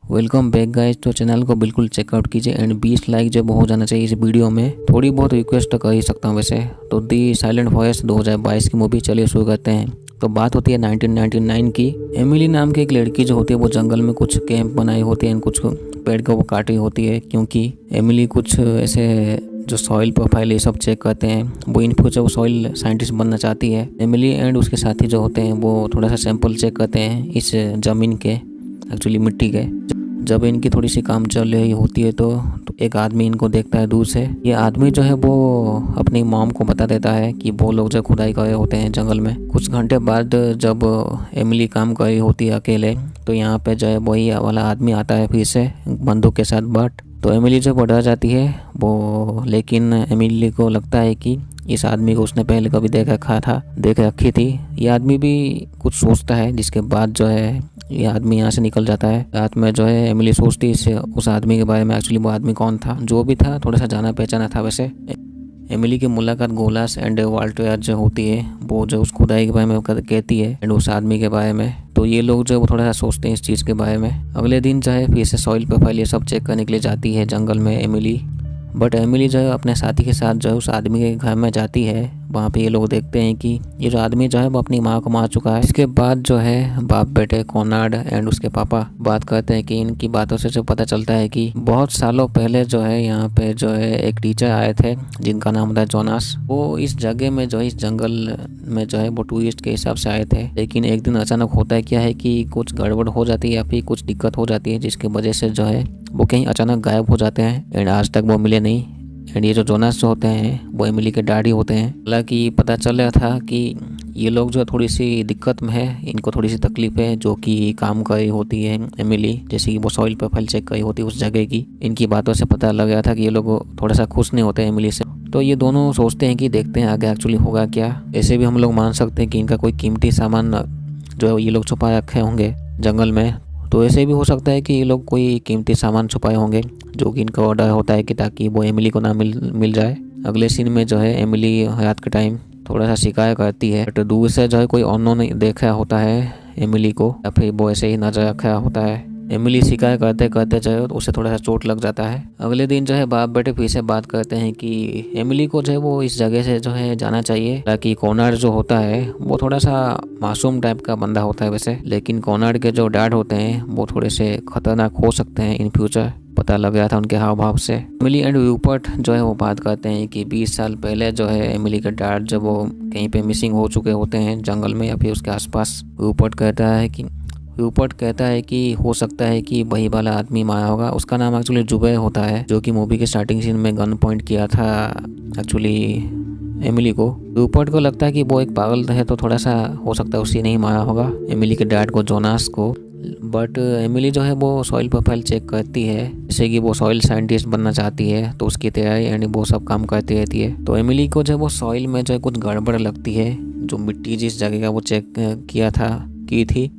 Welcome back guys. तो channel को बिल्कुल चेकआउट कीजिए एंड 20 लाइक जब हो जाना चाहिए इस वीडियो में। थोड़ी बहुत रिक्वेस्ट तो कर ही सकता हूँ वैसे। तो दी साइलेंट वॉइस 2022 की मूवी, चलिए शुरू करते हैं। तो बात होती है 1999 की। एमिली नाम की एक लड़की जो होती है वो जंगल में कुछ कैंप बनाई होती है, कुछ पेड़ को वो काटी होती है, क्योंकि एमिली कुछ ऐसे जो सॉइल प्रोफाइल ये सब चेक करते हैं। वो इन फ्यूचर वो सॉइल साइंटिस्ट बनना चाहती है। एमिली एंड उसके साथी जो होते हैं वो थोड़ा सा सैंपल चेक करते हैं इस ज़मीन के, एक्चुअली मिट्टी के। जब इनकी थोड़ी सी काम चल रही होती है तो एक आदमी इनको देखता है दूर से। ये आदमी जो है वो अपनी मॉम को बता देता है कि वो लोग जो खुदाई कर रहे होते हैं जंगल में। कुछ घंटे बाद जब एमिली काम कर रही होती है अकेले, तो यहाँ पे जो है वही वाला आदमी आता है फिर से बंदूक के साथ। बट तो एमिली जो डर जाती है वो, लेकिन एमिली को लगता है कि इस आदमी को उसने पहले कभी देख रखी थी। ये आदमी भी कुछ सोचता है, जिसके बाद जो है ये आदमी यहाँ से निकल जाता है। रात में जो है एमिली सोचती है उस आदमी के बारे में, एक्चुअली वो आदमी कौन था। जो भी था थोड़ा सा जाना पहचाना था वैसे। एमिली की मुलाकात गोलास एंड वाल्टर जो होती है वो जो उस खुदाई के बारे में कहती है एंड उस आदमी के बारे में। तो ये लोग जो है वो थोड़ा सा सोचते हैं इस चीज़ के बारे में। अगले दिन जो है फिर से सॉइल प्रोफाइल ये सब चेक करने के लिए जाती है जंगल में एमिली। बट एमिली जो है अपने साथी के साथ जो है उस आदमी के घर में जाती है। वहाँ पे ये लोग देखते हैं कि ये जो आदमी जो है वो अपनी माँ को मार चुका है। इसके बाद जो है बाप बेटे कॉनराड एंड उसके पापा बात करते हैं कि इनकी बातों से जो पता चलता है कि बहुत सालों पहले जो है यहाँ पे जो है एक टीचर आए थे जिनका नाम था जोनास। वो इस जगह में जो है इस जंगल में जो है वो टूरिस्ट के हिसाब से आए थे। लेकिन एक दिन अचानक होता है क्या है कि कुछ गड़बड़ हो जाती है या फिर कुछ दिक्कत हो जाती है, जिसकी वजह से जो है वो कहीं अचानक गायब हो जाते हैं एंड आज तक वो मिले नहीं। एंड ये जो जोनास जो होते हैं वो एमिली के डैडी होते हैं। हालांकि पता चल रहा था कि ये लोग जो थोड़ी सी दिक्कत में है, इनको थोड़ी सी तकलीफ है, जो कि काम कर रही होती है एमिली, जैसे कि वो सॉइल प्रोफाइल चेक कर रही होती है उस जगह की। इनकी बातों से पता लग गया था कि ये लोग थोड़ा सा खुश नहीं होते एमिली से। तो ये दोनों सोचते हैं कि देखते हैं आगे एक्चुअली होगा क्या। ऐसे भी हम लोग मान सकते हैं कि इनका कोई कीमती सामान जो है ये लोग छुपा रखे होंगे जंगल में। तो ऐसे भी हो सकता है कि ये लोग कोई कीमती सामान छुपाए होंगे जो कि इनका ऑर्डर होता है कि ताकि वो एमिली को ना मिल जाए। अगले सीन में जो है एमिली रात के टाइम थोड़ा सा शिकायत करती है, बट दूर से जो है कोई अननोन देखा होता है एमिली को, या फिर वो ऐसे ही नजर रखा होता है। एमिली शिकायत करते करते जो है उसे थोड़ा सा चोट लग जाता है। अगले दिन जो है बाप बेटे फिर से बात करते हैं कि एमिली को जो है वो इस जगह से जो है जाना चाहिए, ताकि कॉनराड जो होता है वो थोड़ा सा मासूम टाइप का बंदा होता है वैसे, लेकिन कॉनराड के जो डैड होते हैं वो थोड़े से खतरनाक हो सकते हैं इन फ्यूचर। पता लग गया था उनके हाव भाव से। एमिली एंड रूपर्ट जो है वो बात करते हैं कि 20 साल पहले जो है एमिली के डैड जब वो कहीं पे मिसिंग हो चुके होते हैं जंगल में या फिर उसके आसपास। रूपर्ट कहता है कि हो सकता है कि वही वाला आदमी मारा होगा। उसका नाम एक्चुअली जुबैर होता है, जो कि मूवी के स्टार्टिंग सीन में गन पॉइंट किया था एक्चुअली एमिली को। रूपर्ट को लगता है कि वो एक पागल है, तो थोड़ा सा हो सकता है उसी ने ही मारा होगा एमिली के डैड को, जोनास को। बट एमिली जो है वो सॉइल प्रोफाइल चेक करती है, जैसे कि वो सॉइल साइंटिस्ट बनना चाहती है, तो उसकी तैयारी यानी वो सब काम करती रहती है। तो एमिली को जो है वो सॉइल में जो है कुछ गड़बड़ लगती है। जो मिट्टी जिस जगह का वो चेक की थी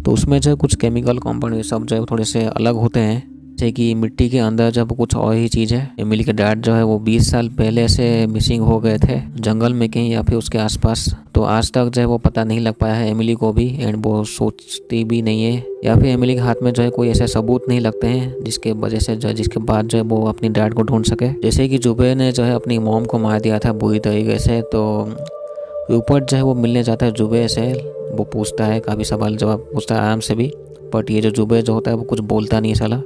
तो उसमें जो कुछ केमिकल कंपाउंड सब जो है थोड़े से अलग होते हैं, जैसे कि मिट्टी के अंदर जब कुछ और ही चीज़ है। एमिली के डैड जो है वो 20 साल पहले से मिसिंग हो गए थे जंगल में कहीं या फिर उसके आसपास। तो आज तक जो है वो पता नहीं लग पाया है एमिली को भी, एंड वो सोचती भी नहीं है, या फिर एमिली के हाथ में जो है कोई ऐसे सबूत नहीं लगते हैं जिसके वजह से जो है जिसके बाद जो है वो अपनी डैड को ढूंढ सके। जैसे कि जुबैर ने जो है अपनी मॉम को मार दिया था बुरी तरीके से। तो रूपर्ट जो है वो मिलने जाता है जुबैर से। वो पूछता है, काफ़ी सवाल जवाब पूछता है आराम से भी, बट ये जो जुबैर जो होता है वो कुछ बोलता नहीं साला।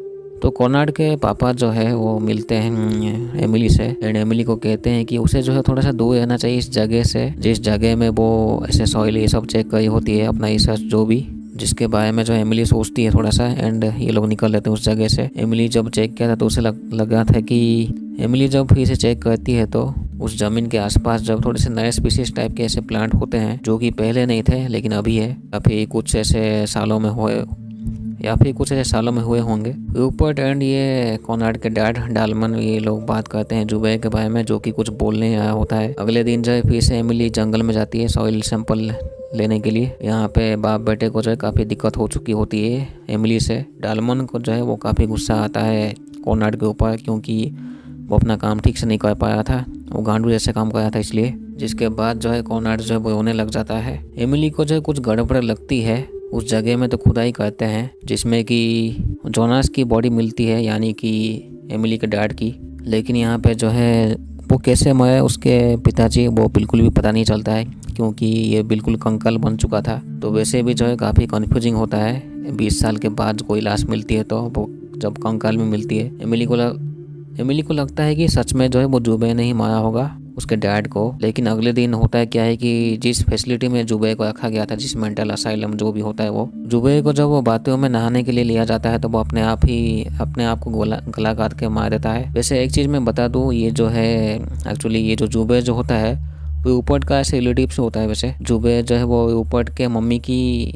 तो कॉनराड के पापा जो है वो मिलते हैं एमिली से एंड एमिली को कहते हैं कि उसे जो है थोड़ा सा दूर रहना चाहिए इस जगह से, जिस जगह में वो ऐसे सॉइल ये सब चेक करी होती है, अपना रिसर्च जो भी, जिसके बारे में जो एमिली सोचती है थोड़ा सा। एंड ये लोग निकल लेते हैं उस जगह से। एमिली जब चेक किया था तो उसे लगा था कि एमिली जब फिर से चेक करती है तो उस जमीन के आसपास जब थोड़े से नए स्पीसीज टाइप के ऐसे प्लांट होते हैं जो कि पहले नहीं थे लेकिन अभी है, या फिर कुछ ऐसे सालों में हुए होंगे। रूपर्ट एंड ये कॉनराड के डैड डालमन ये लोग बात करते हैं जुबैर के बारे में, जो कि कुछ बोलने आया होता है। अगले दिन जो है फिर से एमिली जंगल में जाती है सॉइल सैंपल लेने के लिए। यहाँ पे बाप बेटे को जो है काफ़ी दिक्कत हो चुकी होती है एमिली से। डालमन को जो है वो काफ़ी गुस्सा आता है कॉनराड के ऊपर, क्योंकि वो अपना काम ठीक से नहीं कर पाया था, वो गांडू जैसे काम कर रहा था इसलिए। जिसके बाद जो है कॉनराड जो है वो रोने लग जाता है। एमिली को जो है कुछ गड़बड़ लगती है उस जगह में तो खुदाई करते हैं जिसमें कि जोनास की बॉडी मिलती है, यानी कि एमिली के डैड की। लेकिन यहाँ पे जो है वो कैसे मरे उसके पिताजी वो बिल्कुल भी पता नहीं चलता है, क्योंकि ये बिल्कुल कंकाल बन चुका था। तो वैसे भी जो है काफ़ी कन्फ्यूजिंग होता है 20 साल के बाद कोई लाश मिलती है तो वो जब कंकाल में मिलती है। एमिली को लगता है कि सच में जो है वो जुबे ने ही मारा होगा उसके डैड को। लेकिन अगले दिन होता है क्या है कि जिस फैसिलिटी में जुबे को रखा गया था, जिस मेंटल असाइलम जो भी होता है, वो जुबे को जब वो बातों में नहाने के लिए लिया जाता है तो वो अपने आप को गला काट के मार देता है। वैसे एक चीज़ मैं बता दूँ, ये जो है एक्चुअली ये जो जुबे जो होता है वो रूपर्ट का ऐसे रिलेटिव से होता है। वैसे जुबे जो है वो रूपर्ट के मम्मी की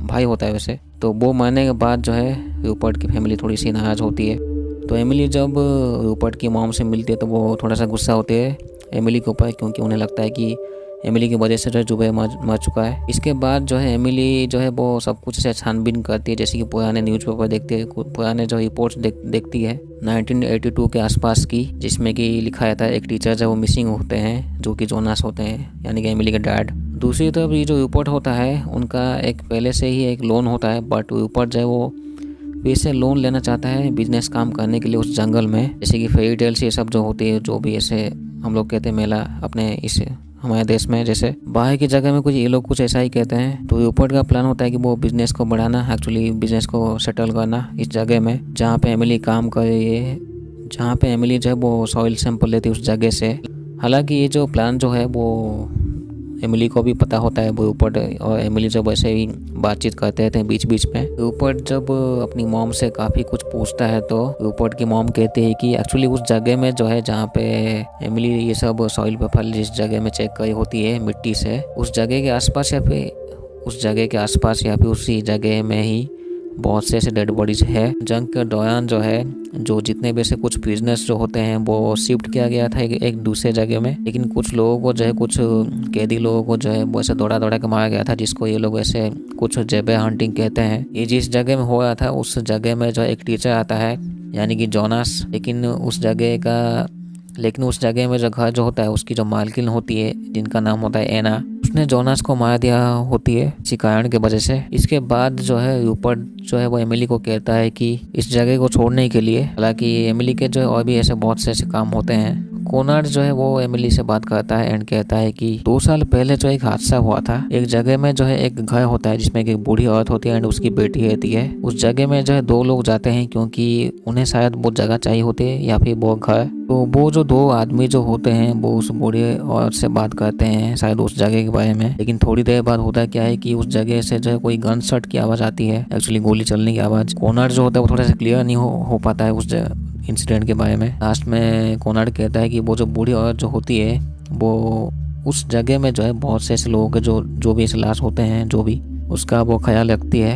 भाई होता है वैसे। तो वो मरने के बाद जो है रूपर्ट की फैमिली थोड़ी सी नाराज़ होती है। तो एमिली जब रूपर्ट की मॉम से मिलती है तो वो थोड़ा सा गुस्सा होते हैं एमिली के ऊपर, क्योंकि उन्हें लगता है कि एमिली की वजह से जो है जुबे मर चुका है। इसके बाद जो है एमिली जो है वो सब कुछ से छानबीन करती है, जैसे कि पुराने न्यूज़पेपर देखती है, पुराने जो रिपोर्ट्स देखती है 1982 के आसपास की, जिसमें कि लिखा रहता है एक टीचर जब वो मिसिंग होते हैं जो कि जोनास होते हैं, यानी कि एमिली के डैड। दूसरी तरफ ये जो रिपोर्ट होता है उनका एक पहले से ही एक लोन होता है, बट रिपोर्ट जो है वो फिर से लोन लेना चाहता है बिजनेस काम करने के लिए उस जंगल में, जैसे कि फेरी टेल्स ये सब जो होती है, जो भी ऐसे हम लोग कहते हैं मेला अपने इस हमारे देश में, जैसे बाहर की जगह में कुछ ये लोग कुछ ऐसा ही कहते हैं। तो रूपर्ट का प्लान होता है कि वो बिजनेस को बढ़ाना, एक्चुअली बिजनेस को सेटल करना इस जगह में जहाँ पे एमिली काम कर रही है, जहाँ पे एमिली जो है वो सॉइल सैंपल लेती है उस जगह से। हालांकि ये जो प्लान जो है वो एमिली को भी पता होता है। वो रूपर्ट और एमिली जब ऐसे ही बातचीत करते रहते हैं बीच बीच में। रूपर्ट जब अपनी मॉम से काफ़ी कुछ पूछता है तो रूपर्ट की मॉम कहती है कि एक्चुअली उस जगह में जो है जहाँ पे एमिली ये सब सॉइल पे फल जिस जगह में चेक करी होती है मिट्टी से, उस जगह के आसपास या फिर उसी जगह में ही बहुत से ऐसे डेड बॉडीज है। जंग के दौरान जो है जो जितने भी ऐसे कुछ बिजनेस जो होते हैं वो शिफ्ट किया गया था एक दूसरे जगह में, लेकिन कुछ लोगों को जो है कुछ कैदी लोगों को जो है वो ऐसे दौड़ा के मारा गया था, जिसको ये लोग ऐसे कुछ जेबे हंटिंग कहते हैं। ये जिस जगह में हो रहा था उस जगह में जो एक टीचर आता है, यानी कि जोनास। लेकिन उस जगह में जो घर जो होता है उसकी जो मालकिन होती है जिनका नाम होता है एना, उसने जोनास को मार दिया होती है इसी कारण के वजह से। इसके बाद जो है रूपर्ट जो है वो एमिली को कहता है कि इस जगह को छोड़ने के लिए, हालांकि एमिली के जो है और भी ऐसे बहुत से ऐसे काम होते हैं। कोनार्ड जो है वो एमिली से बात करता है एंड कहता है कि 2 साल पहले जो एक हादसा हुआ था, एक जगह में जो है एक घर होता है जिसमें एक बूढ़ी औरत होती है एंड उसकी बेटी रहती है। उस जगह में जो है 2 लोग जाते हैं क्योंकि उन्हें शायद वो जगह चाहिए होती है या फिर वो घर। तो वो जो 2 आदमी जो होते हैं वो उस बूढ़ी औरत से बात करते हैं शायद उस जगह के बारे में। लेकिन थोड़ी देर बाद होता क्या है कि उस जगह से जो है कोई गन शॉट की आवाज़ आती है, एक्चुअली गोली चलने की आवाज़। कोनार्ड जो होता है वो थोड़ा सा क्लियर नहीं हो पाता है उस इंसिडेंट के बारे में। लास्ट में कोनार्ड कहता है कि वो जो बूढ़ी औरत जो होती है वो उस जगह में जो है बहुत से ऐसे लोगों के जो भी ऐसे लाश होते हैं जो भी, उसका वो ख्याल रखती है।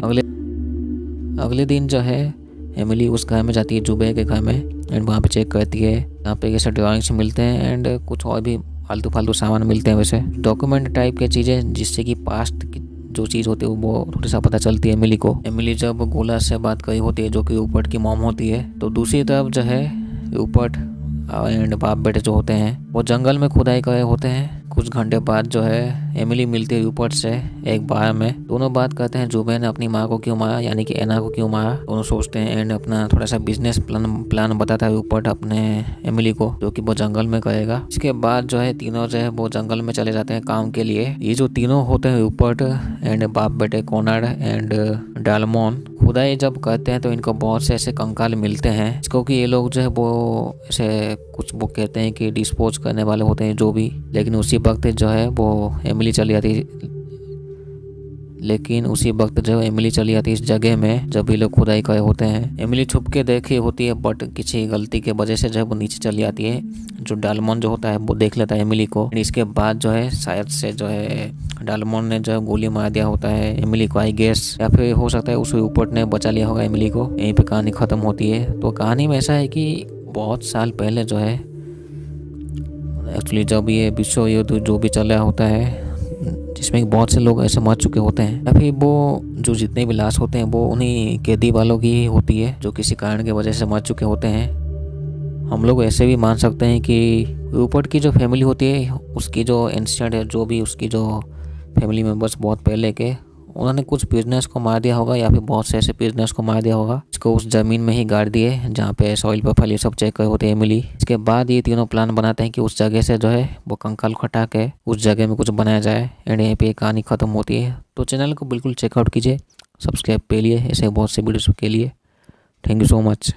अगले दिन जो है एमिली उस घर में जाती है, जुबे के घर में, एंड वहाँ पे चेक करती है। यहाँ पे ऐसे ड्राइंग्स मिलते हैं एंड कुछ और भी फालतू सामान मिलते हैं, वैसे डॉक्यूमेंट टाइप की चीज़ें, जिससे कि पास्ट की जो चीज़ होती है वो थोड़ी सा पता चलती है एमिली को। एमिली जब गोला से बात करी होती है जो कि रूपर्ट की मॉम होती है, तो दूसरी तरफ जो है रूपर्ट एंड बाप बेटे जो होते हैं वो जंगल में खुदाई कर रहे होते हैं। कुछ घंटे बाद जो है एमिली मिलती है रूपर्ट से एक बार में। दोनों बात करते हैं जुबे ने अपनी माँ को क्यों मारा, यानी कि एना को क्यों मारा। दोनों सोचते हैं एंड अपना थोड़ा सा बिजनेस प्लान बताता है रूपर्ट अपने एमिली को, जो कि वो जंगल में करेगा। इसके बाद जो है तीनों जो है वो जंगल में चले जाते हैं काम के लिए। ये जो तीनों होते हैं रूपर्ट एंड बाप बेटे कोनार्ड एंड डालमोन, खुदाई जब करते हैं तो इनको बहुत से ऐसे कंकाल मिलते हैं, जिसको कि ये लोग जो है वो ऐसे कुछ वो कहते हैं कि डिस्पोज करने वाले होते हैं जो भी। लेकिन उसी वक्त जो है वो एमिली चली जाती इस जगह में जब ये लोग खुदाई करे होते हैं। एमिली छुप के देखी होती है, बट किसी गलती के वजह से जो है वो नीचे चली जाती है। जो डालमोन जो होता है वो देख लेता है एमिली को। इसके बाद जो है शायद से जो है डालमोन ने जो है गोली मार दिया होता है एमिली को, आई गेस, या फिर हो सकता है उस रूपर्ट ने बचा लिया होगा एमिली को। यहीं पे कहानी खत्म होती है। तो कहानी में ऐसा है कि बहुत साल पहले जो है एक्चुअली जब ये विश्व युद्ध जो भी चल रहा होता है, जिसमें बहुत से लोग ऐसे मर चुके होते हैं, या फिर वो जो जितने भी लाश होते हैं वो उन्हीं कैदी वालों की होती है जो किसी कारण की वजह से मर चुके होते हैं। हम लोग ऐसे भी मान सकते हैं कि रूपर्ट की जो फैमिली होती है उसकी जो इंसिडेंट है, जो भी उसकी जो फैमिली मेम्बर्स बहुत पहले के, उन्होंने कुछ बिजनेस को मार दिया होगा या फिर बहुत से ऐसे बिजनेस को मार दिया होगा इसको उस ज़मीन में ही गाड़ दिए जहाँ पे सॉइल प्रोफाइल ये सब चेक होते हैं मिली। इसके बाद ये तीनों प्लान बनाते हैं कि उस जगह से जो है वो कंकाल को हटा के उस जगह में कुछ बनाया जाए एंड यहीं पे कहानी ख़त्म होती है। तो चैनल को बिल्कुल चेकआउट कीजिए सब्सक्राइब के लिए, ऐसे बहुत से वीडियोज़ के लिए। Thank you so much.